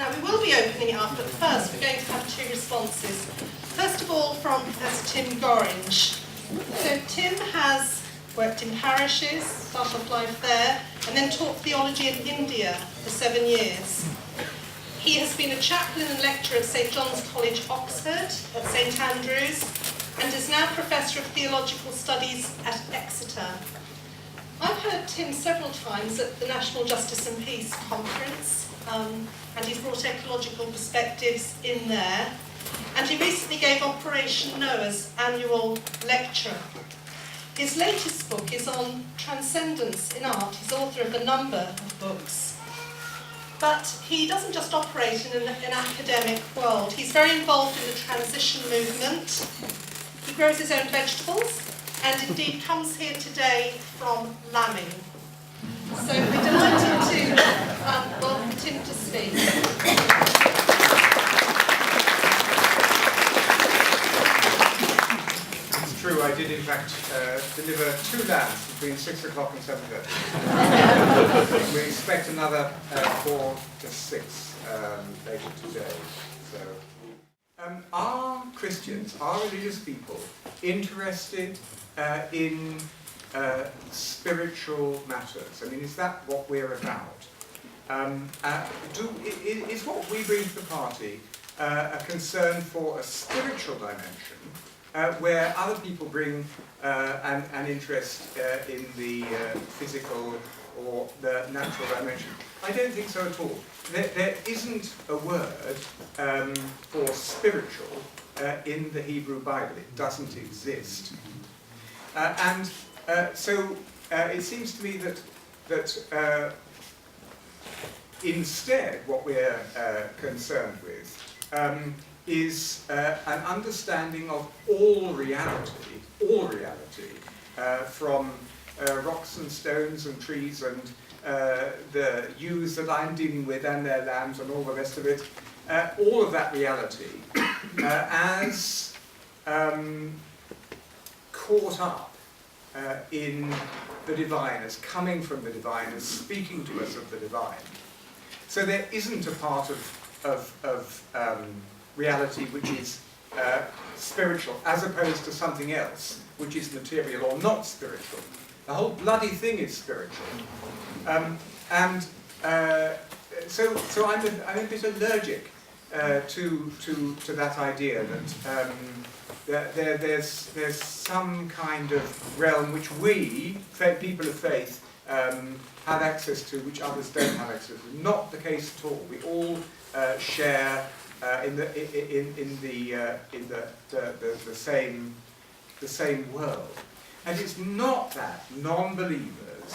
Now we will be opening it up, but first we're going to have two responses. First of all, from Professor Tim Gorringe. So Tim has worked in parishes, started off life there, and then taught theology in India for 7 years. He has been a chaplain and lecturer at St John's College, Oxford, at St Andrews, and is now Professor of Theological Studies at Exeter. I've heard Tim several times at the National Justice and Peace Conference, and he's brought ecological perspectives in there. And he recently gave Operation Noah's annual lecture. His latest book is on transcendence in art. He's author of a number of books. But he doesn't just operate in an academic world. He's very involved in the transition movement. He grows his own vegetables, and indeed comes here today from lambing. So we're delighted to welcome Tim to speak. It's true, I did in fact deliver 2 lambs between 6 o'clock and 7:30. We expect another 4 to 6 later today. So, are Christians, are religious people interested in spiritual matters? I mean, is that what we're about? Is what we bring to the party a concern for a spiritual dimension, where other people bring an interest in the physical or the natural dimension? I don't think so at all. There isn't a word for spiritual in the Hebrew Bible. It doesn't exist. So it seems to me that instead what we're concerned with is an understanding of all reality, from rocks and stones and trees and the ewes that I'm dealing with and their lambs and all the rest of it, all of that reality as caught up in the divine, as coming from the divine, as speaking to us of the divine. So there isn't a part of reality which is spiritual, as opposed to something else which is material or not spiritual. The whole bloody thing is spiritual. So I'm a bit allergic to that idea that there's some kind of realm which we, people of faith, have access to, which others don't have access to. Not the case at all. We all share in the same world, and it's not that non-believers,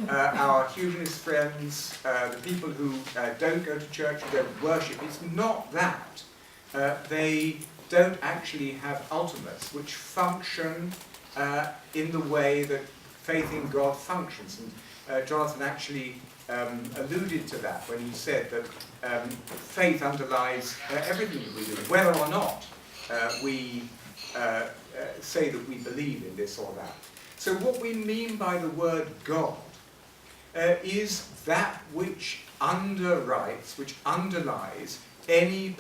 our humanist friends, the people who don't go to church, who don't worship, it's not that they don't actually have ultimates which function in the way that faith in God functions. And Jonathon actually alluded to that when he said that faith underlies everything that we do, whether or not we say that we believe in this or that. So what we mean by the word God is that which underwrites, which underlies any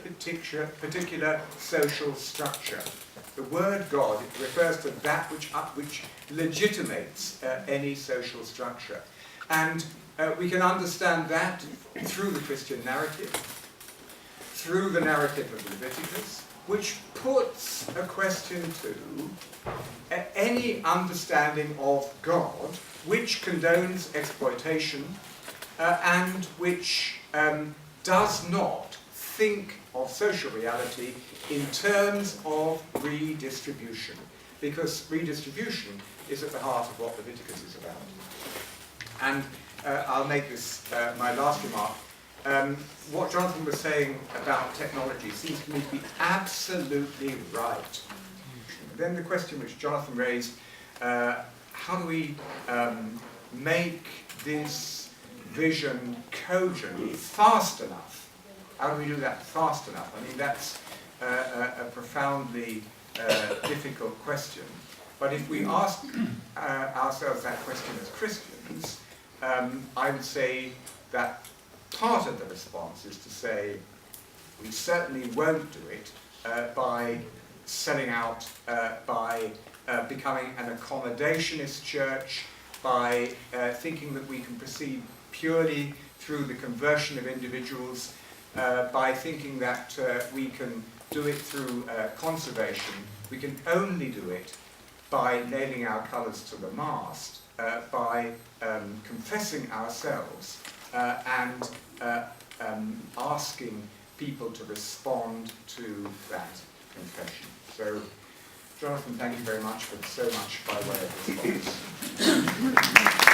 particular social structure. The word God refers to that which legitimates any social structure. And we can understand that through the Christian narrative, through the narrative of Leviticus, which puts a question to any understanding of God which condones exploitation and which does not think of social reality in terms of redistribution, because redistribution is at the heart of what Leviticus is about. And I'll make this my last remark. What Jonathon was saying about technology seems to me to be absolutely right. Then the question which Jonathon raised, how do we make this vision cogent fast enough? How do we do that fast enough? I mean, that's a profoundly difficult question. But if we ask ourselves that question as Christians, I would say that part of the response is to say, we certainly won't do it by selling out, by becoming an accommodationist church, by thinking that we can proceed purely through the conversion of individuals, by thinking that we can do it through conservation. We can only do it by nailing our colours to the mast, by confessing ourselves and asking people to respond to that confession. So, Jonathon, thank you very much for so much by way of response.